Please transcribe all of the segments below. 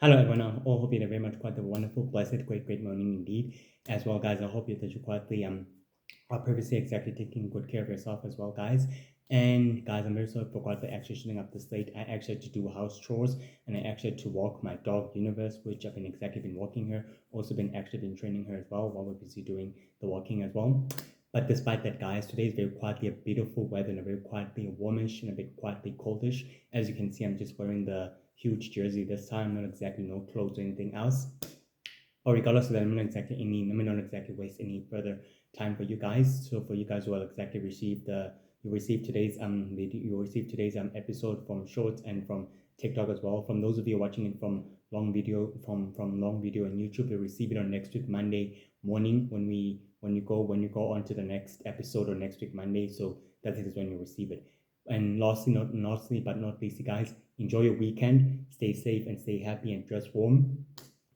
Hello everyone, I all hope you had a very much quite a wonderful, blessed, great morning indeed. As well, guys, I hope that you quite the are previously exactly taking good care of yourself as well, guys. And guys, I'm very sorry for quite the actually shooting up this late. I actually had to do house chores and I actually had to walk my dog Universe, which I've been walking her. Also been training her as well while we're busy doing the walking as well. But despite that, guys, today is very quietly a beautiful weather and a very quietly warmish and a bit quietly coldish. As you can see, I'm just wearing the huge jersey this time, not exactly no clothes or anything else. But regardless of that, let me not exactly waste any further time for you guys. So for you guys who will exactly receive the you receive today's video, you receive today's episode from Shorts and from TikTok as well. From those of you watching it from from long video on YouTube, you'll receive it on next week Monday morning when you go on to the next episode or next week Monday. So that is when you receive it. And lastly but not least, guys, enjoy your weekend. Stay safe and stay happy and dress warm.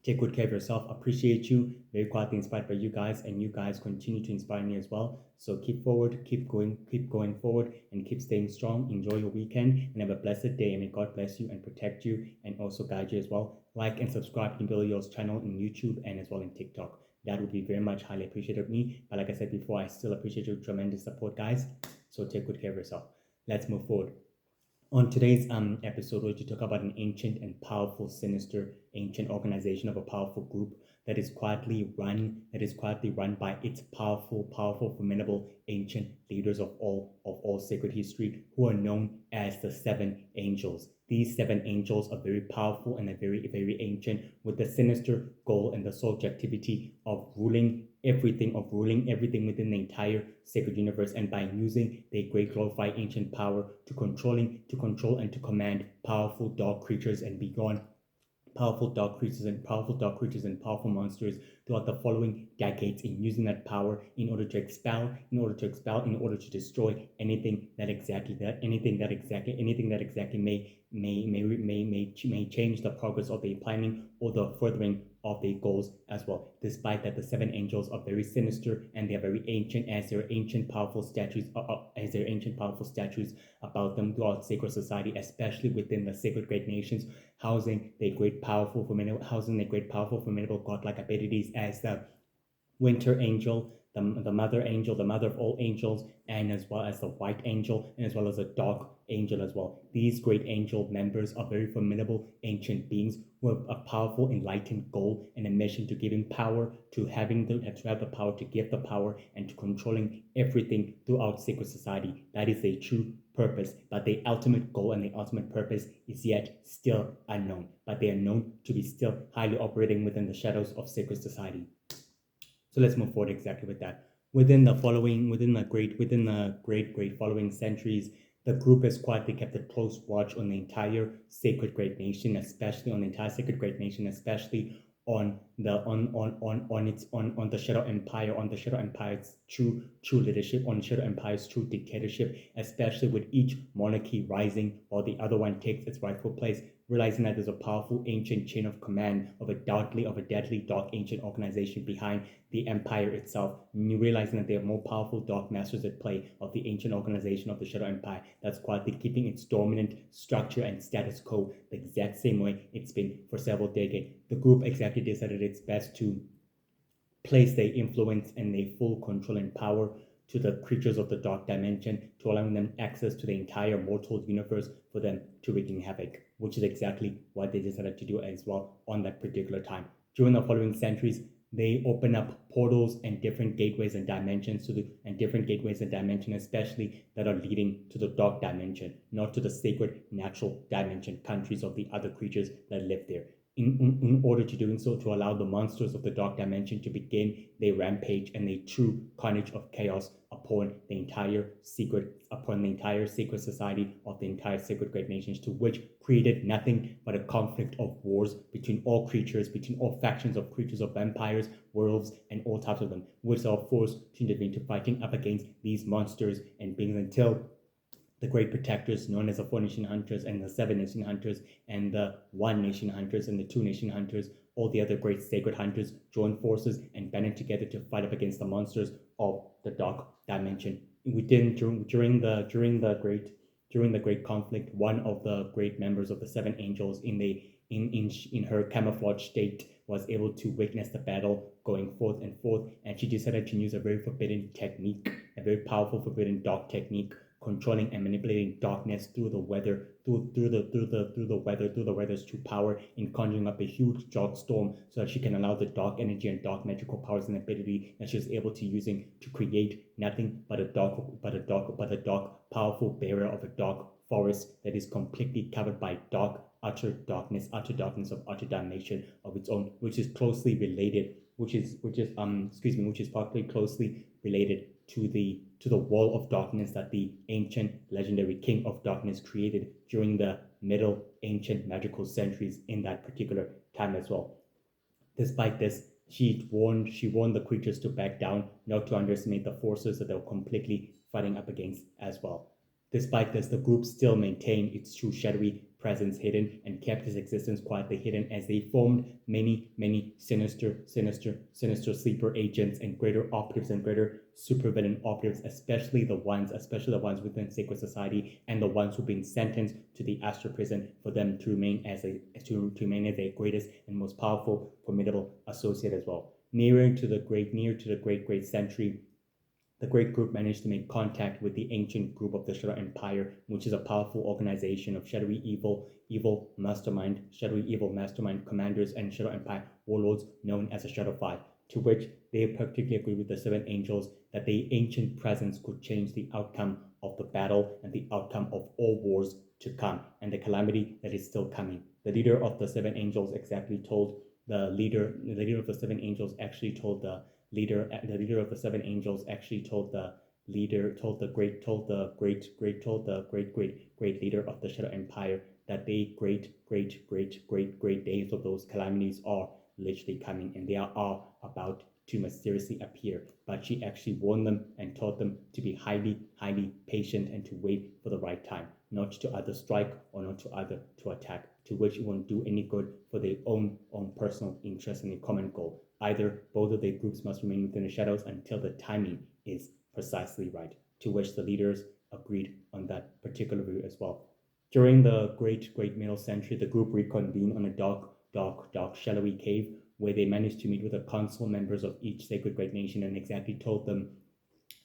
Take good care of yourself. Appreciate you. Very quietly inspired by you guys, and you guys continue to inspire me as well. So keep forward, keep going forward, and keep staying strong. Enjoy your weekend and have a blessed day. And may God bless you and protect you and also guide you as well. Like and subscribe to Billy Yo's channel in YouTube and as well in TikTok. That would be very much highly appreciated of me. But like I said before, I still appreciate your tremendous support, guys. So take good care of yourself. Let's move forward. On today's episode, we're going to talk about an ancient and powerful, sinister, ancient organization of a powerful group that is quietly run by its powerful, formidable ancient leaders of all sacred history, who are known as the Seven Angels. These seven angels are very powerful and are very ancient, with the sinister goal and the subjectivity of ruling everything within the entire sacred universe, and by using their great glorified ancient power to control and to command powerful dark creatures and beyond powerful dark creatures and powerful monsters throughout the following decades, in using that power in order to destroy anything that exactly may change the progress of their planning or the furthering of their goals as well. Despite that, the seven angels are very sinister and they are very ancient, as their ancient powerful statues about them throughout sacred society, especially within the sacred great nations, housing their great powerful formidable godlike abilities as the winter angel, the mother angel, the mother of all angels, and as well as the white angel, and as well as the dark angel as well. These great angel members are very formidable ancient beings who have a powerful enlightened goal and a mission to giving power, to have the power, to give the power, and to controlling everything throughout sacred society. That is a true purpose, but the ultimate goal and the ultimate purpose is yet still unknown. But they are known to be still highly operating within the shadows of sacred society. So let's move forward exactly with that. Within the great following centuries, the group has quietly kept a close watch on the entire sacred great nation, especially on the Shadow Empire, on the Shadow Empire's true leadership, on Shadow Empire's true dictatorship, especially with each monarchy rising while the other one takes its rightful place, realizing that there's a powerful ancient chain of command of a deadly dark ancient organization behind the empire itself, realizing that there are more powerful dark masters at play of the ancient organization of the Shadow Empire that's quietly keeping its dominant structure and status quo the exact same way it's been for several decades. The group exactly decided it's best to place their influence and their full control and power to the creatures of the dark dimension, to allowing them access to the entire mortal universe for them to wreaking havoc, which is exactly what they decided to do as well on that particular time. During the following centuries, they open up portals and different gateways and dimensions especially that are leading to the dark dimension, not to the sacred natural dimension countries of the other creatures that live there. In order to doing so, to allow the monsters of the dark dimension to begin their rampage and their true carnage of chaos upon the entire secret society of the entire sacred great nations, to which created nothing but a conflict of wars between all creatures, between all factions of creatures, of vampires, werewolves, and all types of them, which are forced to intervene to fighting up against these monsters and beings until the great protectors known as the Four Nation Hunters and the Seven Nation Hunters and the One Nation Hunters and the Two Nation Hunters, all the other great sacred hunters join forces and banded together to fight up against the monsters of the Dark Dimension. During the great conflict, one of the great members of the Seven Angels in in her camouflage state, was able to witness the battle going forth and forth, and she decided to use a very forbidden technique, a very powerful forbidden dark technique, controlling and manipulating darkness through the weather, through the weather's true power, in conjuring up a huge dark storm, so that she can allow the dark energy and dark magical powers and ability that she was able to using to create nothing but a dark, powerful barrier of a dark forest that is completely covered by utter darkness of utter damnation of its own, which is closely related, which is particularly closely related to the wall of darkness that the ancient legendary king of darkness created during the middle ancient magical centuries in that particular time as well. Despite this, she warned the creatures to back down, not to underestimate the forces that they were completely fighting up against as well. Despite this, the group still maintained its true shadowy presence hidden and kept its existence quietly hidden, as they formed many sinister sleeper agents and greater operatives and greater supervillain operatives, especially the ones within Sacred Society and the ones who've been sentenced to the Astral Prison, for them to remain as their greatest and most powerful, formidable associate as well. Near to the great century, the great group managed to make contact with the ancient group of the Shadow Empire, which is a powerful organization of shadowy evil mastermind commanders and Shadow Empire warlords known as the Shadow Five, to which they particularly agreed with the Seven Angels that the ancient presence could change the outcome of the battle and the outcome of all wars to come, and the calamity that is still coming. The leader of the Seven Angels actually told the leader of the Seven Angels actually told the leader of the Seven Angels actually told the great leader of the Shadow Empire that the great days of those calamities are literally coming, and they are about to mysteriously appear. But she actually warned them and taught them to be highly patient and to wait for the right time, not to either strike or not to attack, to which it won't do any good for their own personal interest and a common goal. Either both of their groups must remain within the shadows until the timing is precisely right, to which the leaders agreed on that particular view as well. During the great middle century, the group reconvened on a dark, shadowy cave, where they managed to meet with the council members of each sacred great nation and exactly told them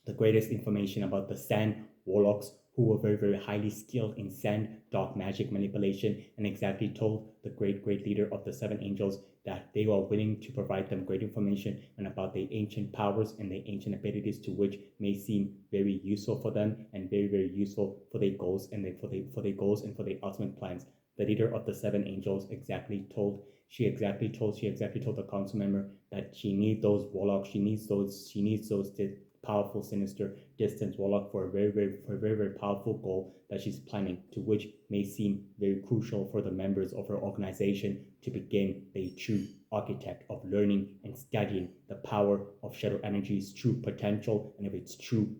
the greatest information about the Sand Warlocks, who were very highly skilled in sand dark magic manipulation, and exactly told the great leader of the Seven Angels that they were willing to provide them great information and about the ancient powers and the ancient abilities, to which may seem very useful for them and very useful for their goals and for their ultimate plans. The leader of the Seven Angels exactly told the council member that she needs those warlocks, she needs those powerful, sinister, distant warlock for a very powerful goal that she's planning, to which may seem very crucial for the members of her organization to begin the true architect of learning and studying the power of shadow energy's true potential and of its true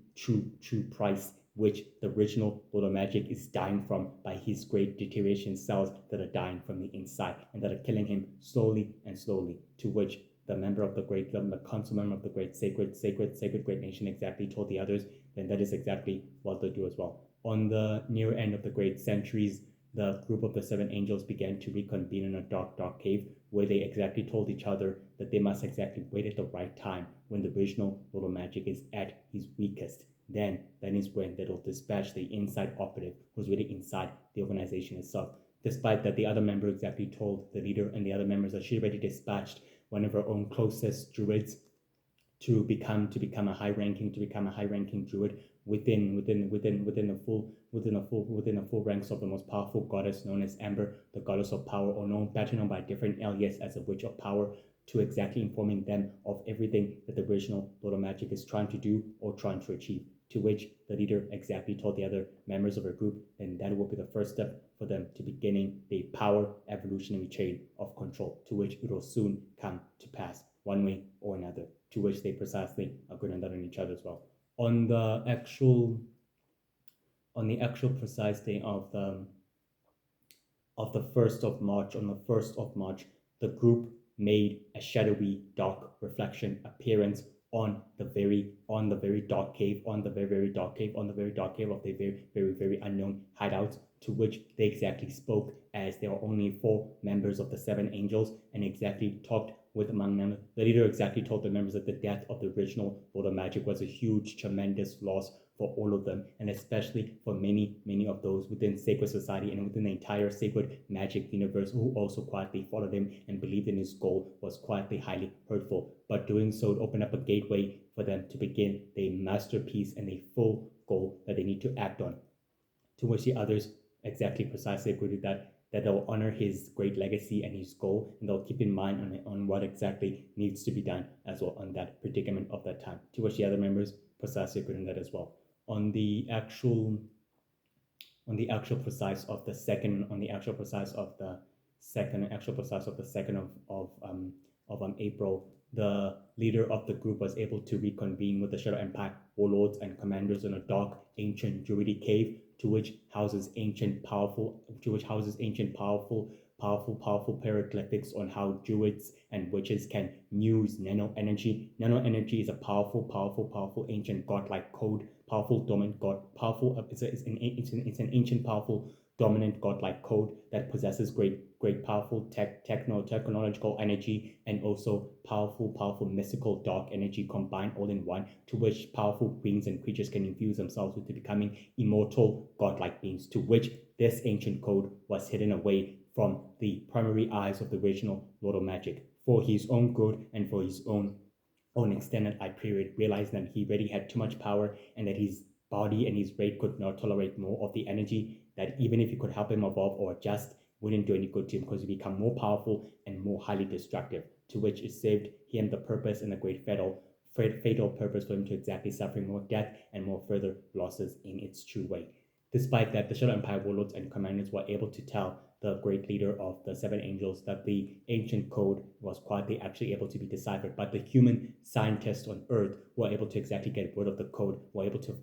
price, which the original Lord of Magic is dying from by his great deterioration cells that are dying from the inside and that are killing him slowly, to which the council member of the great sacred great nation exactly told the others, then that is exactly what they do as well. On the near end of the great centuries, the group of the Seven Angels began to reconvene in a dark cave, where they exactly told each other that they must exactly wait at the right time when the original Lord of Magic is at his weakest. Then is when they'll dispatch the inside operative who's really inside the organization itself. Despite that, the other member exactly told the leader and the other members that she already dispatched one of her own closest druids to become a high ranking druid within the full ranks of the most powerful goddess known as Amber, the goddess of power, or better known by a different alias as a witch of power, to exactly informing them of everything that the original Lord of Magic is trying to do or trying to achieve. To which the leader exactly told the other members of her group, and that will be the first step for them to beginning the power evolutionary chain of control, to which it will soon come to pass one way or another, to which they precisely agree on that on each other as well. On the actual precise day of the 1st of March, the group made a shadowy dark reflection appearance on the very dark cave of the very unknown hideout, to which they exactly spoke as there were only 4 members of the 7 angels, and exactly talked with among them. The leader exactly told the members that the death of the original Lord of Magic was a huge, tremendous loss for all of them, and especially for many of those within Sacred Society and within the entire Sacred Magic universe who also quietly followed him and believed in his goal was quietly highly hurtful. But doing so would open up a gateway for them to begin their masterpiece and a full goal that they need to act on. To which the others exactly precisely agreed with that they'll honor his great legacy and his goal, and they'll keep in mind on what exactly needs to be done as well on that predicament of that time. To which the other members precisely agreed on that as well. On the actual precise of the second of April, the leader of the group was able to reconvene with the Shadow Empire warlords and commanders in a dark, ancient Druidic cave, which houses ancient, powerful hieroglyphics on how druids and witches can use nano energy. Nano energy is a powerful ancient godlike code, powerful dominant god, it's an ancient powerful dominant godlike code that possesses great powerful technological energy and also powerful mystical dark energy combined all in one, to which powerful beings and creatures can infuse themselves into becoming immortal godlike beings, to which this ancient code was hidden away from the primary eyes of the original Lord of Magic for his own good and for his own extended eye period, realizing that he already had too much power and that his body and his brain could not tolerate more of the energy, that even if he could help him evolve or adjust, wouldn't do any good to him because he become more powerful and more highly destructive, to which it saved him the purpose and the great fatal purpose for him to exactly suffering more death and more further losses in its true way. Despite that, the Shadow Empire warlords and commanders were able to tell the great leader of the 7 angels that the ancient code was quietly actually able to be deciphered, but the human scientists on Earth were able to exactly get rid of the code, were able to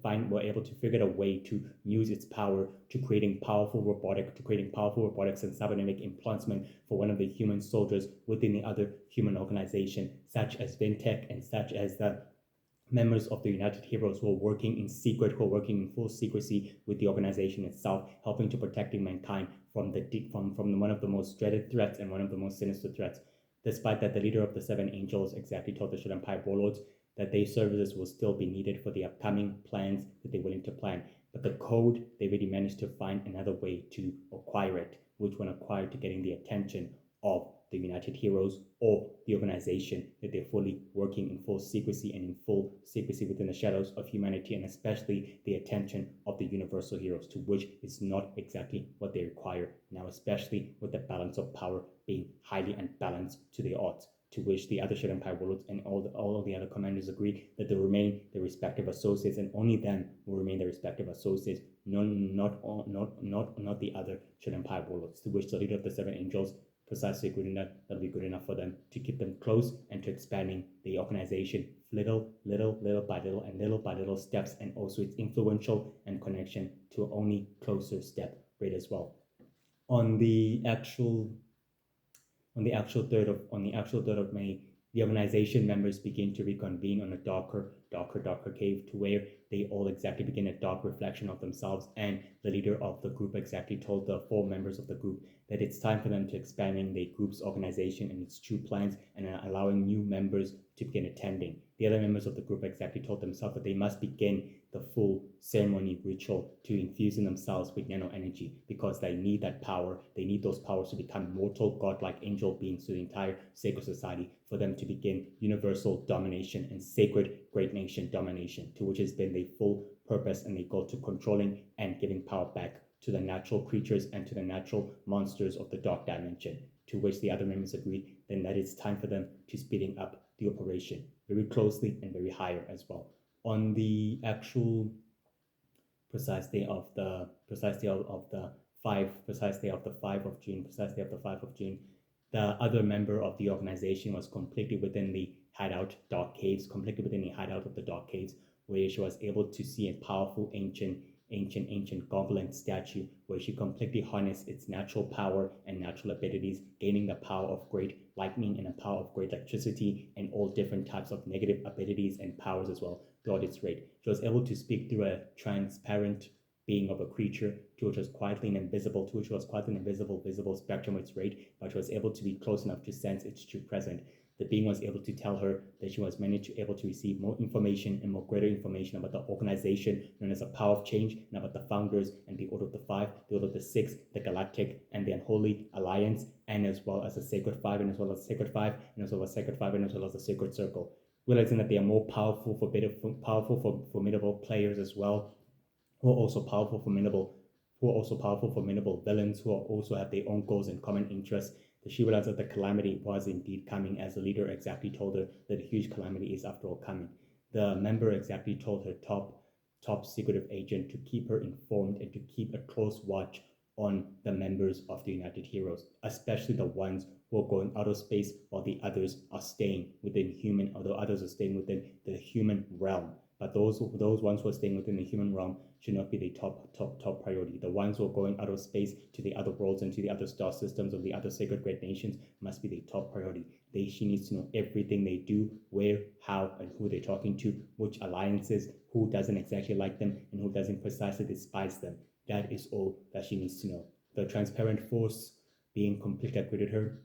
figure out a way to use its power to creating powerful robotics and cybernetic implants for one of the human soldiers within the other human organization, such as Vintech and such as the members of the United Heroes who are working in secret, who are working in full secrecy with the organization itself, helping to protecting mankind from one of the most dreaded threats and one of the most sinister threats. Despite that, the leader of the 7 angels exactly told the Shadow Empire warlords that their services will still be needed for the upcoming plans that they're willing to plan. But the code, they really managed to find another way to acquire it, which when acquired to getting the attention of the United Heroes or the organization that they're fully working in full secrecy and in full secrecy within the shadows of humanity, and especially the attention of the Universal Heroes, to which is not exactly what they require now, especially with the balance of power being highly unbalanced to the odds, to which the other Shadow Empire warlords and all of the other commanders agree that they remain their respective associates, and only them will remain their respective associates, not the other Shadow Empire warlords, to which the leader of the 7 angels precisely good enough, that'll be good enough for them to keep them close and to expanding the organization little by little steps, and also its influential and connection to only closer step rate as well. On the actual 3rd of May, the organization members begin to reconvene on a darker cave, to where they all exactly begin a dark reflection of themselves, and the leader of the group exactly told the 4 members of the group that it's time for them to expanding the group's organization and its true plans and allowing new members to begin attending. The other members of the group exactly told themselves that they must begin the full ceremony ritual to infuse in themselves with nano energy, because they need that power. They need those powers to become mortal, godlike angel beings to the entire Sacred Society, for them to begin universal domination and sacred great nation domination, to which has been the full purpose and the goal to controlling and giving power back to the natural creatures and to the natural monsters of the dark dimension, to which the other members agree then that it's time for them to speeding up the operation very closely and very higher as well. On the actual precise day of the 5 of June, the other member of the organization was completely within the hideout of the dark caves, where she was able to see a powerful ancient goblin statue, where she completely harnessed its natural power and natural abilities, gaining the power of great lightning and the power of great electricity and all different types of negative abilities and powers as well throughout its raid. She was able to speak through a transparent being of a creature to which was quietly and invisible, to which was quite an invisible, visible spectrum of its rate, but she was able to be close enough to sense its true present. The being was able to tell her that she was able to receive more information and more greater information about the organization known as the Power of Change, and about the founders and the Order of the Five, the Order of the Six, the Galactic and the Unholy Alliance, and as well as the Sacred Five, and as well as the Sacred Five, and as well as the Sacred Five, and as well as the Sacred Circle. Realizing that they are more powerful, formidable players as well, who are also powerful, formidable villains who also have their own goals and common interests. She realized that the calamity was indeed coming, as the leader exactly told her that a huge calamity is after all coming. The member exactly told her top secretive agent to keep her informed and to keep a close watch on the members of the United Heroes, especially the ones who are going out of space while the others are staying within human, although others are staying within the human realm. But those ones who are staying within the human realm should not be the top priority. The ones who are going out of space to the other worlds and to the other star systems of the other sacred great nations must be the top priority. She needs to know everything they do, where, how, and who they're talking to, which alliances, who doesn't exactly like them, and who doesn't precisely despise them. That is all that she needs to know. The transparent force being completely upgraded her,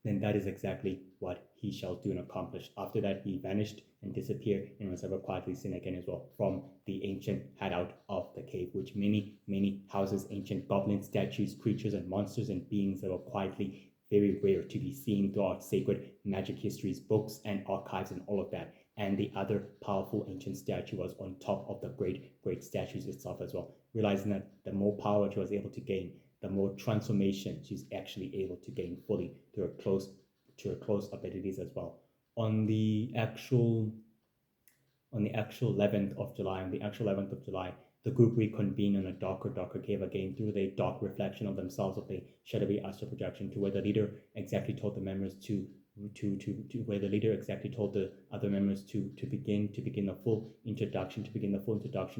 then that is exactly what he shall do and accomplish. After that, he vanished and disappeared and was ever quietly seen again as well from the ancient hideout of the cave, which many houses ancient goblin statues, creatures, and monsters and beings that were quietly very rare to be seen throughout sacred magic histories, books, and archives, and all of that. And the other powerful ancient statue was on top of the great statues itself as well. Realizing that the more power she was able to gain, the more transformation she's actually able to gain fully to her close abilities as well. On the actual 11th of July, the group reconvened in a darker cave again through the dark reflection of themselves of the shadowy astral projection, to where the leader exactly told the members to where the leader exactly told the other members to begin the full introduction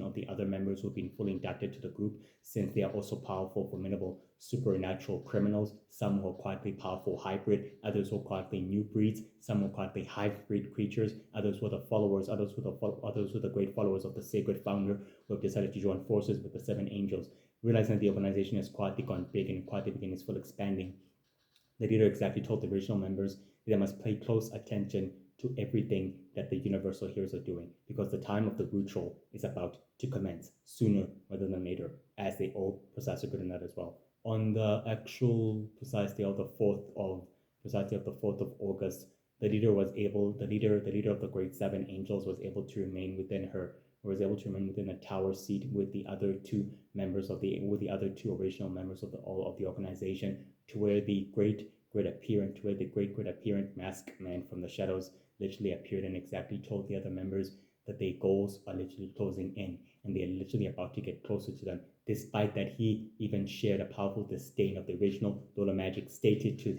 of the other members who have been fully inducted to the group, since they are also powerful, formidable, supernatural criminals. Some who are quietly powerful hybrid, others who are quietly new breeds, some who are quietly hybrid creatures, others who are the followers, others who are the great followers of the sacred founder, who have decided to join forces with the seven angels. Realizing that the organization has quietly gone big and quietly began its full expanding, the leader exactly told the original members they must pay close attention to everything that the Universal Heroes are doing, because the time of the ritual is about to commence sooner rather than later, as they all precisely good in that as well. On the actual precise day of the 4th of August, the leader of the Great Seven Angels was able to remain within a tower seat with the other two original members of the organization, to where the great apparent masked man from the shadows literally appeared and exactly told the other members that their goals are literally closing in and they are literally about to get closer to them, despite that he even shared a powerful disdain of the original, though the magic stated to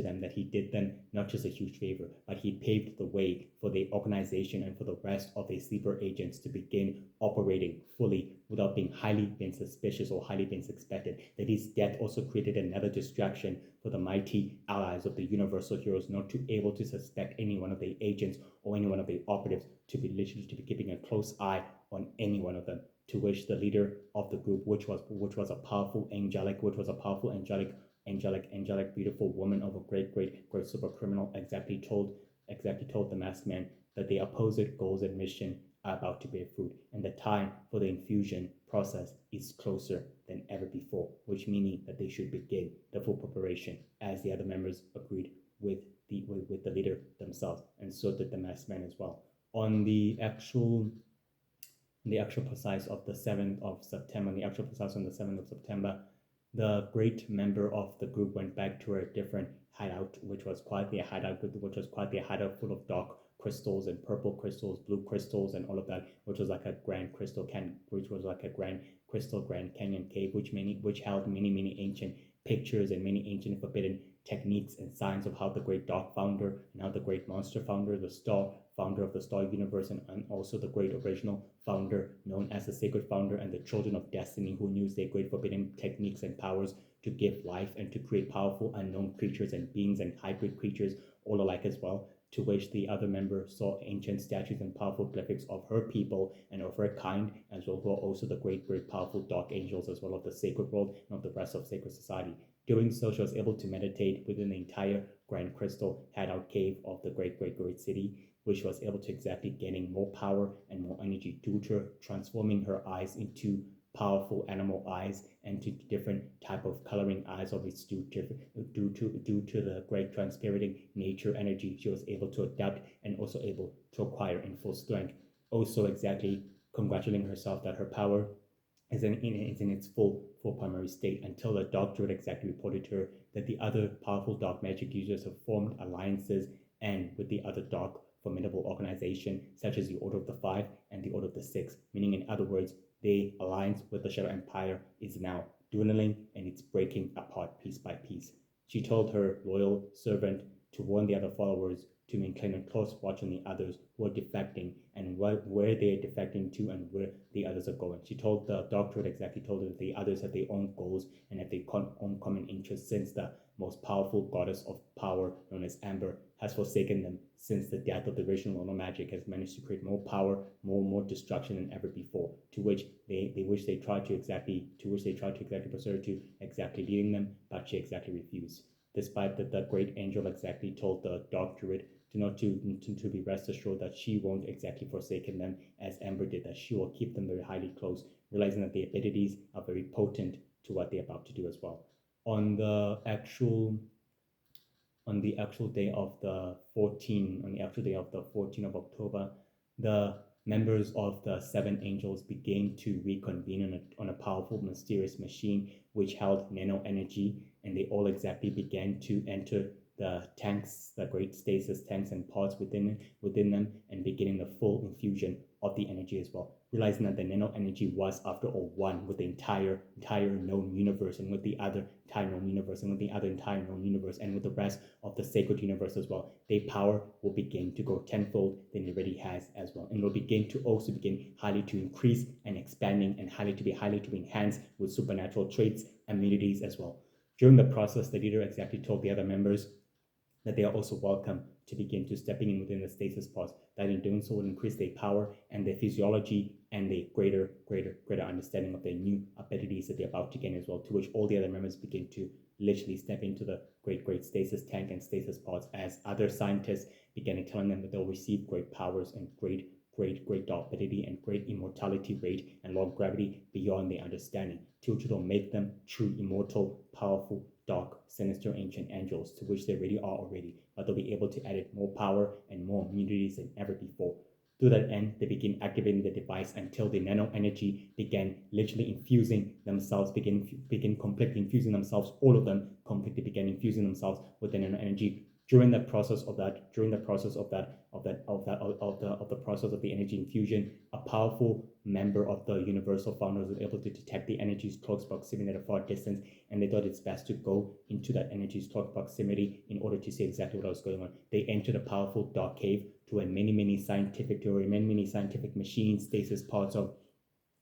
them that he did them not just a huge favor, but he paved the way for the organization and for the rest of the sleeper agents to begin operating fully without being highly suspicious or highly suspected. That his death also created another distraction for the mighty allies of the Universal Heroes not to able to suspect any one of the agents or any one of the operatives to be keeping a close eye on any one of them. To which the leader of the group, which was a powerful angelic, beautiful woman of a great super criminal, exactly told the masked man that the opposite goals and mission are about to bear fruit, and the time for the infusion process is closer than ever before, which meaning that they should begin the full preparation, as the other members agreed with the leader themselves, and so did the masked man as well. On the actual precise of the 7th of September, the great member of the group went back to a different hideout, which was quietly a hideout full of dark crystals and purple crystals, blue crystals, and all of that, which was like a grand canyon cave, which held many ancient pictures and many ancient forbidden techniques and signs of how the great dark founder and how the great monster founder, the star founder of the star universe, and also the great original founder known as the sacred founder, and the children of destiny who used their great forbidden techniques and powers to give life and to create powerful unknown creatures and beings and hybrid creatures all alike as well, to which the other member saw ancient statues and powerful glyphics of her people and of her kind, as well, who are also the great, great, powerful dark angels, as well of the sacred world and of the rest of sacred society. Doing so, she was able to meditate within the entire Grand Crystal Hideout Cave of the great, great, great city, which was able to exactly gaining more power and more energy due to transforming her eyes into powerful animal eyes and to different type of coloring eyes of its due to the great transpirating nature energy she was able to adapt and also able to acquire in full strength. Also exactly congratulating herself that her power is in its full primary state until the dark druid exactly reported to her that the other powerful dark magic users have formed alliances and with the other dark formidable organization such as the Order of the Five and the Order of the Six, meaning in other words, the alliance with the Shadow Empire is now dwindling and it's breaking apart piece by piece. She told her loyal servant to warn the other followers to maintain a close watch on the others who are defecting and where they are defecting to and where the others are going. She told the doctorate exactly told her that the others have their own goals and have their own common interests since the most powerful goddess of power known as Amber has forsaken them since the death of the original Luna Magic has managed to create more power, more destruction than ever before, to which they tried to exactly persuade her to exactly leading them, but she exactly refused. Despite that the great angel exactly told the dark druid to be rest assured that she won't exactly forsaken them as Amber did, that she will keep them very highly close, realizing that the abilities are very potent to what they're about to do as well. On the actual day of the 14th of October, the members of the seven angels began to reconvene on a powerful, mysterious machine which held nano energy, and they all exactly began to enter the tanks, the great stasis tanks and pods within them, and beginning the full infusion of the energy as well. Realizing that the nano energy was, after all, one with the entire known universe, and with the other entire known universe, and with the other entire known universe, and with the rest of the sacred universe as well. Their power will begin to go tenfold than it already has as well, and will begin highly to increase and expanding, and highly to be enhanced with supernatural traits, immunities as well. During the process, the leader exactly told the other members that they are also welcome to begin to stepping in within the stasis pods, that in doing so will increase their power and their physiology and the greater understanding of their new abilities that they're about to gain as well, to which all the other members begin to literally step into the great stasis tank and stasis pods as other scientists began telling them that they'll receive great powers and great ability and great immortality rate and long gravity beyond their understanding, to which will make them true immortal, powerful, dark, sinister, ancient angels, to which they really are already, but they'll be able to add more power and more immunities than ever before. To that end, they begin activating the device until the nano energy began literally infusing themselves, begin completely infusing themselves, all of them completely began infusing themselves with the nano energy. During the process of the process of the energy infusion, a powerful member of the Universal Founders was able to detect the energy's close proximity at a far distance, and they thought it's best to go into that energy's close proximity in order to see exactly what was going on. They entered a powerful dark cave to where many scientific machines, stasis pods of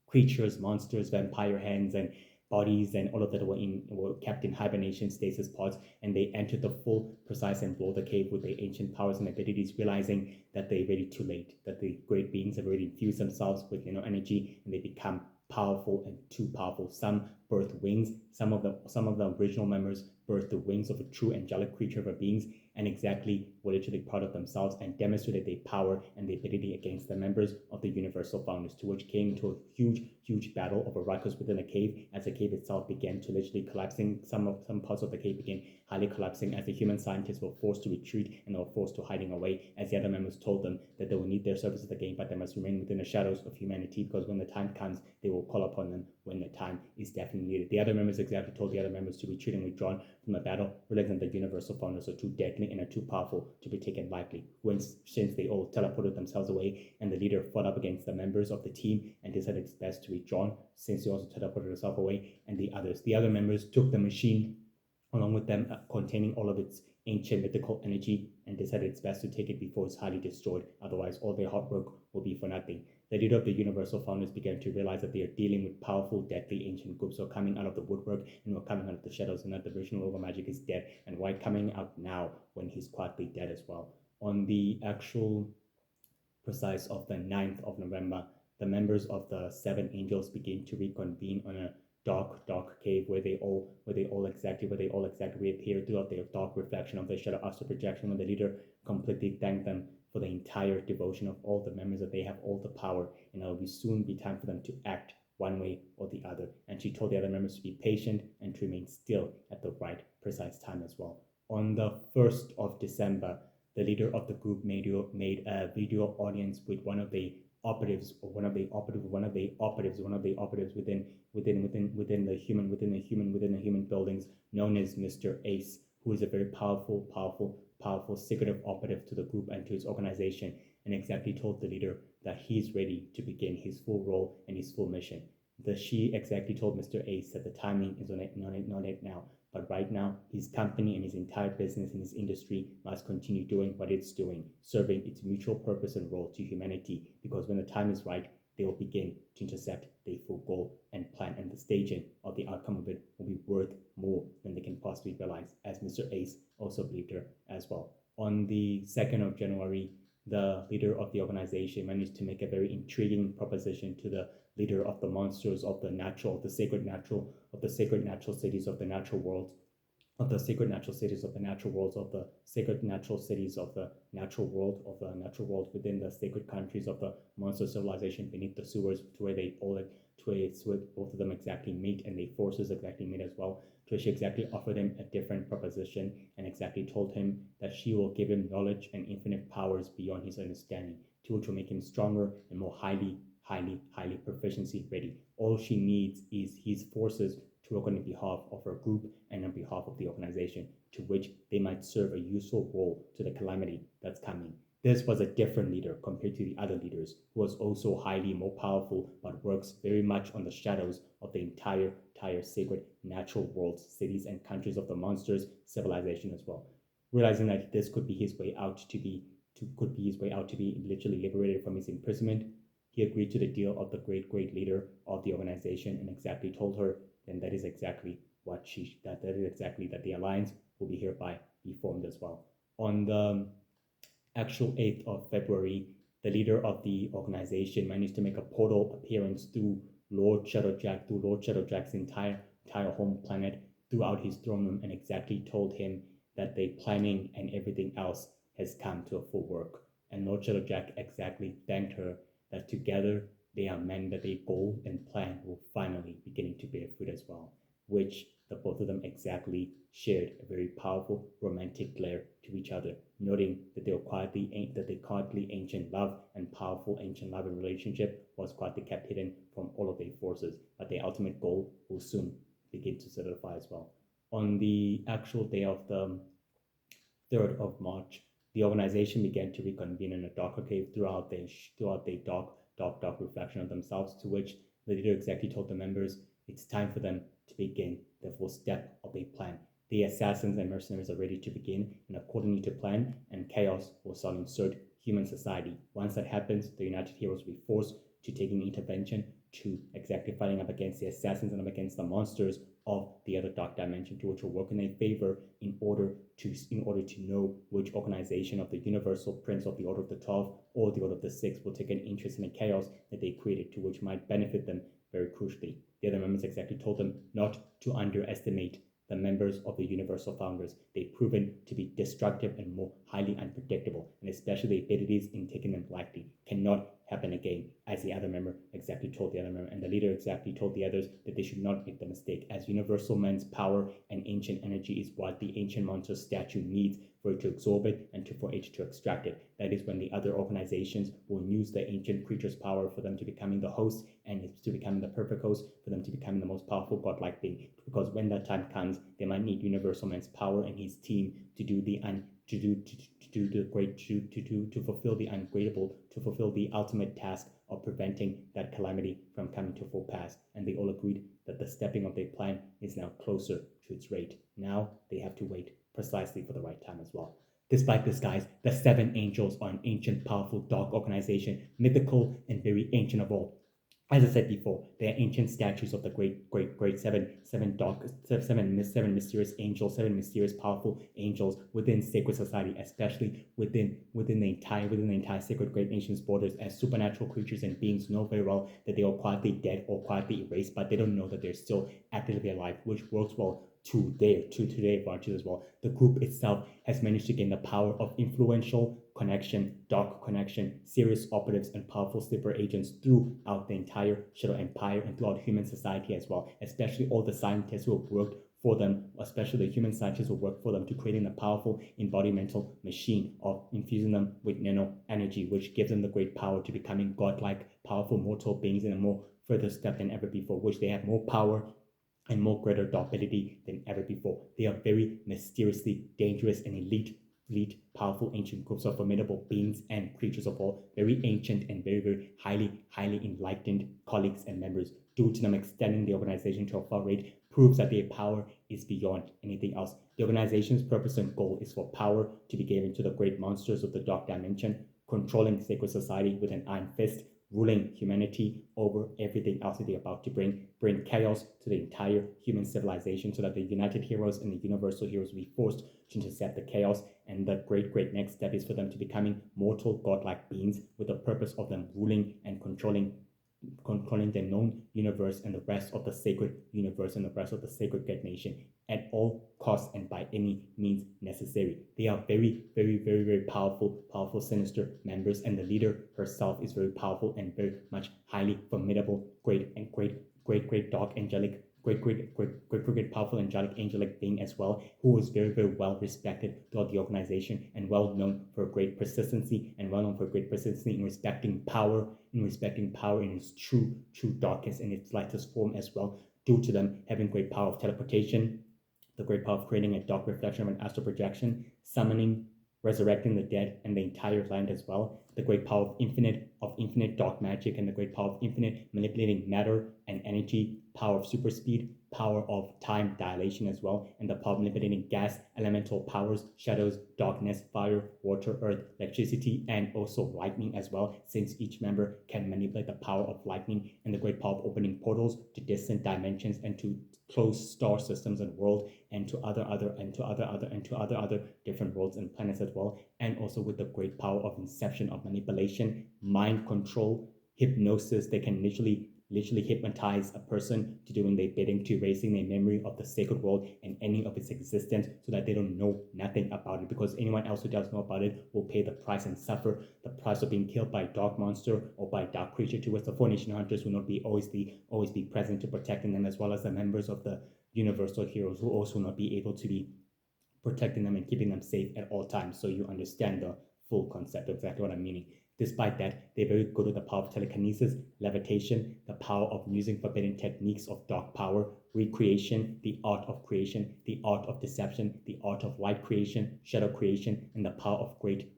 creatures, monsters, vampire hands, and bodies, and all of that were kept in hibernation stasis pods, and they entered the full, precise, and blow the cave with their ancient powers and abilities, realizing that they're already too late, that the great beings have already infused themselves with energy, and they become powerful and too powerful. Some birth wings. Some of the original members birthed the wings of a true angelic creature of beings, and exactly were literally proud of themselves and demonstrated their power and their ability against the members of the Universal Founders, to which came to a huge battle over Rikos within the cave, as the cave itself began to literally collapsing. Some parts of the cave began highly collapsing as the human scientists were forced to retreat and they were forced to hiding away, as the other members told them that they will need their services again, but they must remain within the shadows of humanity, because when the time comes, they will call upon them when the time is definitely needed. The other members exactly told the other members to retreat and withdrawn from the battle, realizing that the Universal Founders are too deadly and are too powerful to be taken lightly. Since they all teleported themselves away, and the leader fought up against the members of the team and decided it's best to withdraw, since he also teleported himself away, and the other members took the machine along with them, containing all of its ancient mythical energy, and decided it's best to take it before it's highly destroyed. Otherwise, all their hard work will be for nothing. The leader of the Universal Founders began to realize that they are dealing with powerful, deadly ancient groups who are coming out of the woodwork and who are coming out of the shadows, and that the original Luna Magic is dead, and why coming out now when he's quietly dead as well. On the actual precise of the 9th of November, the members of the seven angels begin to reconvene on a dark cave where they all exactly reappear throughout their dark reflection of their shadow astral projection, when the leader completely thanked them for the entire devotion of all the members, that they have all the power and it will soon be time for them to act one way or the other. And she told the other members to be patient and to remain still at the right precise time as well. On the 1st of December, the leader of the group made a video audience with one of the operatives within the human buildings, known as Mr. Ace, who is a very powerful secretive operative to the group and to his organization, and exactly told the leader that he's ready to begin his full role and his full mission. She exactly told Mr. Ace that the timing is not it now, but right now his company and his entire business and his industry must continue doing what it's doing, serving its mutual purpose and role to humanity, because when the time is right, they will begin to intercept their full goal and plan, and the staging of the outcome of it will be worth more than they can possibly realize, as Mr. Ace also believed her as well. On the 2nd of January, the leader of the organization managed to make a very intriguing proposition to the leader of the monsters of the sacred natural cities of the natural world, of the sacred natural cities of the natural worlds, of the sacred natural cities of the natural world within the sacred countries of the monster civilization beneath the sewers, to where both of them exactly meet and the forces exactly meet as well. To where she exactly offered him a different proposition and exactly told him that she will give him knowledge and infinite powers beyond his understanding, to which will make him stronger and more highly proficiency ready. All she needs is his forces to work on behalf of her group and on behalf of the organization, to which they might serve a useful role to the calamity that's coming. This was a different leader compared to the other leaders, who was also highly more powerful, but works very much on the shadows of the entire sacred natural worlds, cities, and countries of the monsters civilization as well. Realizing that this could be his way out to be literally liberated from his imprisonment, he agreed to the deal of the great leader of the organization and exactly told her then that is exactly that the alliance will be hereby be formed as well. On the actual 8th of February, the leader of the organization managed to make a portal appearance through Lord Shadowjack's entire home planet throughout his throne room, and exactly told him that the planning and everything else has come to a full work. And Lord Shadowjack exactly thanked her that together they are men, that their goal and plan will finally beginning to bear fruit as well, which the both of them exactly shared a very powerful romantic glare to each other, noting that the quietly ancient love and powerful ancient love and relationship was quietly kept hidden from all of their forces, but their ultimate goal will soon begin to solidify as well. On the actual day of the 3rd of March, the organization began to reconvene in a darker cave throughout their dark reflection of themselves, to which the leader exactly told the members it's time for them to begin the full step of a plan. The assassins and mercenaries are ready to begin, and accordingly to plan, and chaos will soon insert human society. Once that happens, the United Heroes will be forced to take an intervention to exactly fighting up against the assassins and up against the monsters of the other dark dimension, to which will work in their favor in order to know which organization of the Universal Prince of the Order of the 12 or the Order of the 6 will take an interest in the chaos that they created, to which might benefit them very crucially. The other members exactly told them not to underestimate the members of the Universal Founders. They've proven to be destructive and more highly unpredictable, and especially the abilities in taking them lightly cannot happen again, as the other member exactly told the other member, and the leader exactly told the others that they should not make the mistake, as Universal Man's power and ancient energy is what the ancient monster statue needs for it to absorb it and for it to extract it. That is when the other organizations will use the ancient creature's power for them to becoming the host, and it's to becoming the perfect host for them to become the most powerful godlike being. Because when that time comes, they might need Universal Man's power and his team to do the to fulfill the ungradable, to fulfill the ultimate task of preventing that calamity from coming to full pass. And they all agreed that the stepping of their plan is now closer to its rate. Now they have to wait precisely for the right time as well. Despite this, guys, the Seven Angels are an ancient, powerful, dark organization, mythical and very ancient of all. As I said before, they are ancient statues of the great seven mysterious angels, seven mysterious powerful angels within sacred society, especially within the entire sacred great nation's borders, as supernatural creatures and beings know very well that they are quietly dead or quietly erased, but they don't know that they're still actively alive, which works well to their advantage as well. The group itself has managed to gain the power of influential connection, dark connection, serious operatives, and powerful sleeper agents throughout the entire Shadow Empire and throughout human society as well, especially all the scientists who have worked for them, especially the human scientists who work for them, to creating a powerful embodimental machine of infusing them with nano energy, which gives them the great power to becoming godlike, powerful mortal beings in a more further step than ever before, which they have more power and more greater ability than ever before. They are very mysteriously dangerous and elite, powerful ancient groups of formidable beings and creatures of all, very ancient and very highly enlightened colleagues and members. Due to them extending the organization to a far rate proves that their power is beyond anything else. The organization's purpose and goal is for power to be given to the great monsters of the dark dimension, controlling sacred society with an iron fist, ruling humanity over everything else that they're about to bring chaos to the entire human civilization, so that the united heroes and the universal heroes will be forced to intercept the chaos. And the great next step is for them to becoming mortal godlike beings with the purpose of them ruling and controlling the known universe and the rest of the sacred universe and the rest of the sacred great nation at all costs and by any means necessary. They are very powerful, sinister members, and the leader herself is very powerful and very much highly formidable, great dark angelic, great powerful angelic being as well, who is very well respected throughout the organization and well known for great persistency and well known for great persistency in respecting power in its true darkest and its lightest form as well, due to them having great power of teleportation, the great power of creating a dark reflection of an astral projection, summoning, resurrecting the dead and the entire land as well, the great power of infinite dark magic, and the great power of infinite manipulating matter and energy, power of super speed, power of time dilation as well, and the power of manipulating gas, elemental powers, shadows, darkness, fire, water, earth, electricity, and also lightning as well, since each member can manipulate the power of lightning, and the great power of opening portals to distant dimensions and to closed star systems and world, and to other different worlds and planets as well, and also with the great power of inception, of manipulation, mind control, hypnosis. They can literally hypnotize a person to doing their bidding, to erasing their memory of the sacred world and any of its existence, so that they don't know nothing about it, because anyone else who does know about it will pay the price and suffer the price of being killed by a dark monster or by a dark creature, to which the four nation hunters will not be always be present to protecting them, as well as the members of the universal heroes who also not be able to be protecting them and keeping them safe at all times. So you understand the full concept of exactly what I'm meaning. Despite that, they're very good with the power of telekinesis, levitation, the power of using forbidden techniques of dark power, recreation, the art of creation, the art of deception, the art of light creation, shadow creation, and the power of great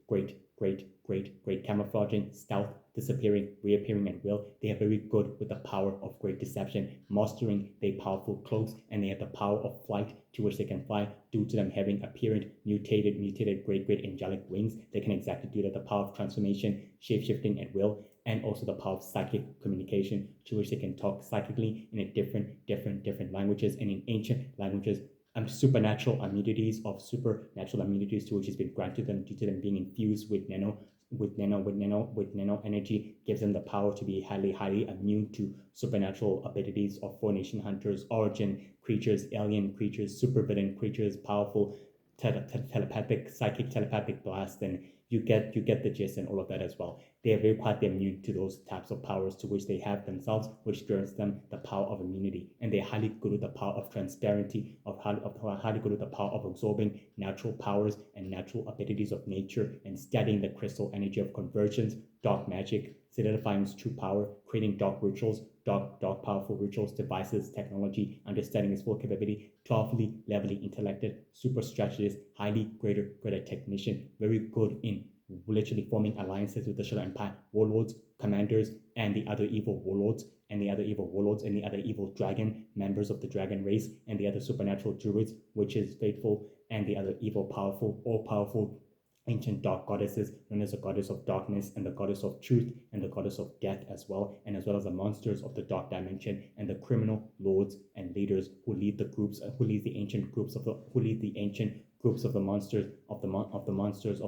camouflaging, stealth, disappearing, reappearing at will. They are very good with the power of great deception, mastering their powerful cloaks, and they have the power of flight, to which they can fly due to them having apparent mutated great angelic wings. They can exactly do that. The power of transformation, shape-shifting at will, and also the power of psychic communication, to which they can talk psychically in a different languages and in ancient languages. Supernatural immunities to which has been granted them due to them being infused with nano energy, gives them the power to be highly immune to supernatural abilities of four nation hunters, origin creatures, alien creatures, super villain creatures, powerful telepathic blast, and you get the gist and all of that as well. They are very quite immune to those types of powers to which they have themselves, which grants them the power of immunity, and they're highly good with the power of transparency, highly good with the power of absorbing natural powers and natural abilities of nature, and studying the crystal energy of convergence, dark magic, solidifying its true power, creating dark rituals, dark powerful rituals, devices, technology, understanding its full capability, 12ly levelly intellected, super strategist, highly greater technician, very good in literally forming alliances with the Shadow Empire warlords, commanders, and the other evil warlords, and the other evil dragon members of the dragon race, and the other supernatural druids, witches, faithful, and the other evil all powerful ancient dark goddesses known as the goddess of darkness and the goddess of truth and the goddess of death as well, and as well as the monsters of the dark dimension and the criminal lords and leaders who lead the groups, who lead the ancient groups of the who lead the ancient groups of the monsters of the monsters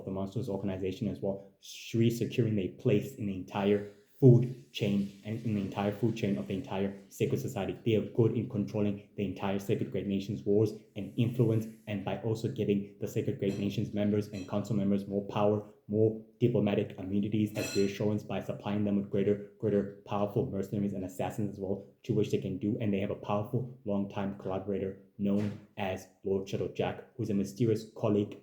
organization as well, securing a place in the entire food chain and in the entire food chain of the entire sacred society. They are good in controlling the entire Sacred Great Nations wars and influence, and by also giving the Sacred Great Nations members and council members more power, more diplomatic immunities as reassurance by supplying them with greater powerful mercenaries and assassins as well, to which they can do, and they have a powerful long-time collaborator known as Lord Shadowjack, who's a mysterious colleague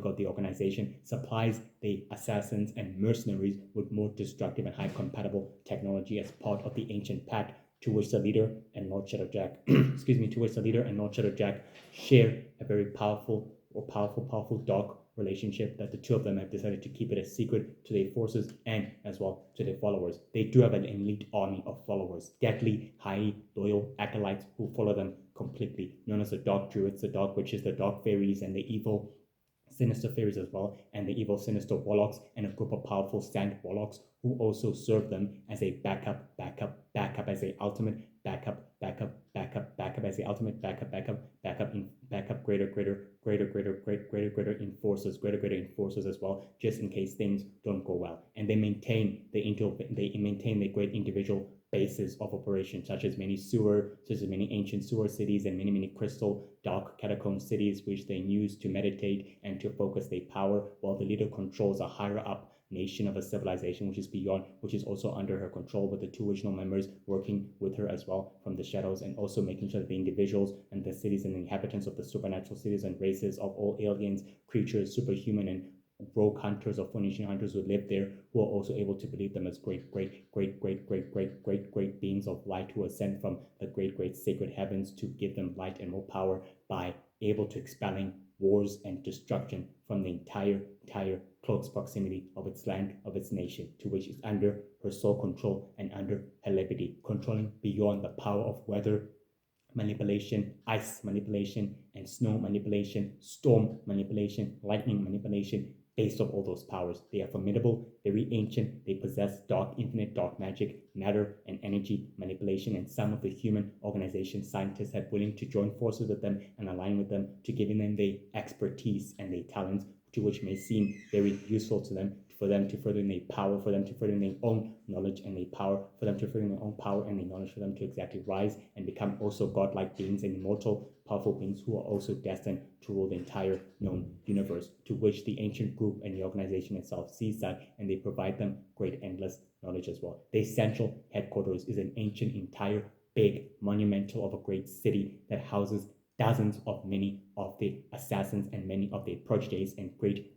of the organization, supplies the assassins and mercenaries with more destructive and high compatible technology as part of the ancient pact, to which the leader and Lord Shadowjack, share a very powerful dark relationship that the two of them have decided to keep it a secret to their forces and as well to their followers. They do have an elite army of followers, deadly, highly loyal acolytes who follow them completely, known as the Dark Druids, the Dark Witches, the Dark Fairies, and the evil sinister fairies as well, and the evil sinister warlocks, and a group of powerful sand warlocks who also serve them as a backup as a ultimate backup greater enforcers as well, just in case things don't go well. And they maintain the great individual bases of operation, such as many ancient sewer cities and many crystal dark catacomb cities, which they use to meditate and to focus their power, while the leader controls a higher up nation of a civilization which is also under her control, with the two original members working with her as well from the shadows, and also making sure that the individuals and the cities and the inhabitants of the supernatural cities and races of all aliens, creatures, superhuman, and rogue hunters or Phoenician hunters who live there, who are also able to believe them as great beings of light who are sent from the great sacred heavens to give them light and more power by able to expelling wars and destruction from the entire close proximity of its land, of its nation, to which is under her sole control and under her liberty, controlling beyond the power of weather manipulation, ice manipulation, and snow manipulation, storm manipulation, lightning manipulation. Based on all those powers, they are formidable, very ancient. They possess infinite dark magic, matter, and energy manipulation. And some of the human organization scientists have willing to join forces with them and align with them, to giving them the expertise and the talents, to which may seem very useful to them, for them to further their power, for them to further their own knowledge and their power, for them to further their own power and their knowledge, for them to exactly rise and become also godlike beings and immortal, powerful beings who are also destined to rule the entire known universe, to which the ancient group and the organization itself sees that, and they provide them great endless knowledge as well. Their central headquarters is an ancient, entire, big, monumental of a great city that houses dozens of many of the assassins and many of their proteges and great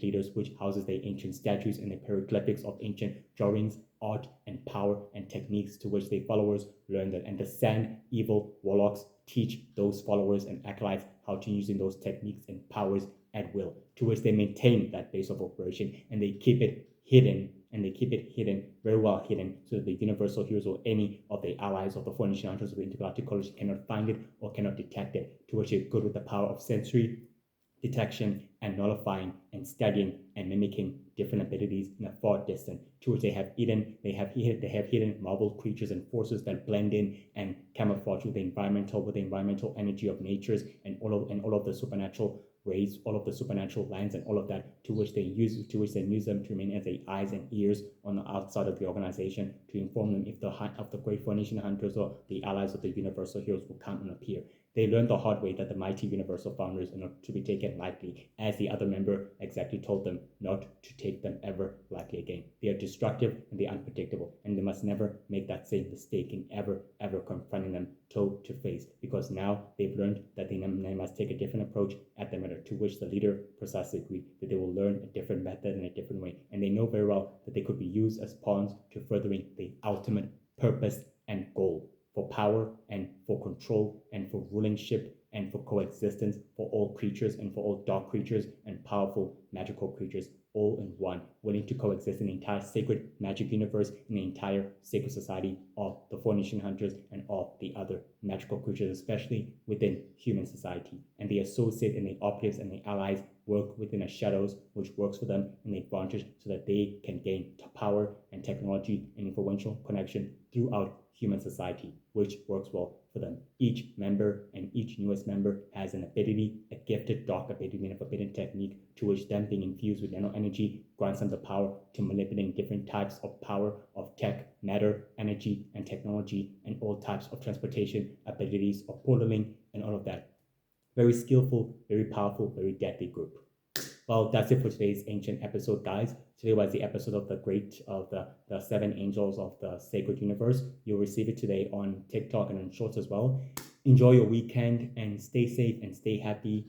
leaders, which houses their ancient statues and the hieroglyphics of ancient drawings, art, and power and techniques, to which their followers learn that. And the sand evil warlocks teach those followers and acolytes how to use those techniques and powers at will, to which they maintain that base of operation, and they keep it hidden, very well hidden, so that the universal heroes or any of the allies of the Phoenician hunters of the Intergalactic Coalition cannot find it or cannot detect it, to which they're good with the power of sensory detection and nullifying and studying and mimicking different abilities in a far distance, to which they have hidden marveled creatures and forces that blend in and camouflage with the environmental energy of natures and all of the supernatural ways, all of the supernatural lands and all of that, to which they use them to remain as the eyes and ears on the outside of the organization, to inform them if the great Phoenician hunters or the allies of the universal heroes will come and appear. They learned the hard way that the mighty universal founders are not to be taken lightly, as the other member exactly told them not to take them ever lightly again. They are destructive and they are unpredictable, and they must never make that same mistake in ever confronting them toe to face, because now they've learned that they must take a different approach at the matter, to which the leader precisely agreed that they will learn a different method in a different way, and they know very well that they could be used as pawns to furthering the ultimate purpose and goal, for power and for control and for rulingship and for coexistence for all creatures and for all dark creatures and powerful magical creatures all in one, willing to coexist in the entire sacred magic universe, in the entire sacred society of the Four Nation Hunters and of the other magical creatures, especially within human society. And the associates and the operatives and the allies work within the shadows, which works for them in the advantage so that they can gain power and technology and influential connection throughout human society, which works well for them. Each member and each newest member has an ability, a gifted dark ability and a forbidden technique to which them being infused with nano energy grants them the power to manipulate different types of power of tech, matter, energy, and technology, and all types of transportation abilities of portaling and all of that. Very skillful, very powerful, very deadly group. Well, that's it for today's ancient episode, guys. Today was the episode of the 7 angels of the sacred universe. You'll receive it today on TikTok and on Shorts as well. Enjoy your weekend and stay safe and stay happy.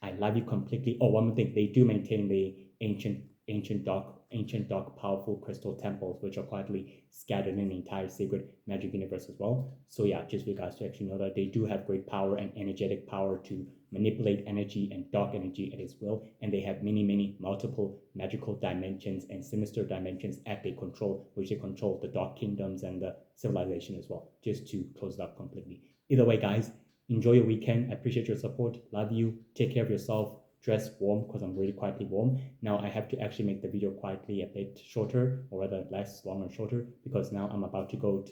I love you completely. Oh, one more thing, they do maintain the ancient dark powerful crystal temples, which are quietly scattered in the entire sacred magic universe as well. So yeah, just for you guys to actually know that they do have great power and energetic power to manipulate energy and dark energy at its will, and they have many multiple magical dimensions and sinister dimensions at their control, which they control the dark kingdoms and the civilization as well, just to close it up completely. Either way, guys, enjoy your weekend. I appreciate your support. Love you. Take care of yourself. Dress warm because I'm really quietly warm. Now I have to actually make the video quietly a bit shorter, or rather less long and shorter, because now I'm about to go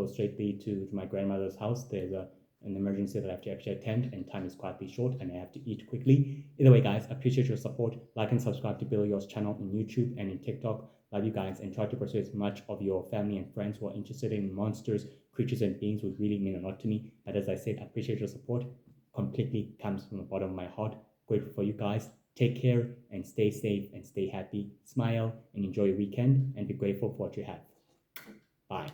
straightly to my grandmother's house. There's an emergency that I have to actually attend, and time is quietly short, and I have to eat quickly. Either way, guys, I appreciate your support. Like and subscribe to Billy Yours channel on YouTube and in TikTok. Love you guys, and try to persuade as much of your family and friends who are interested in monsters, creatures, and beings would really mean a lot to me. But as I said, I appreciate your support. Completely comes from the bottom of my heart. Grateful for you guys. Take care and stay safe and stay happy. Smile and enjoy your weekend and be grateful for what you have. Bye.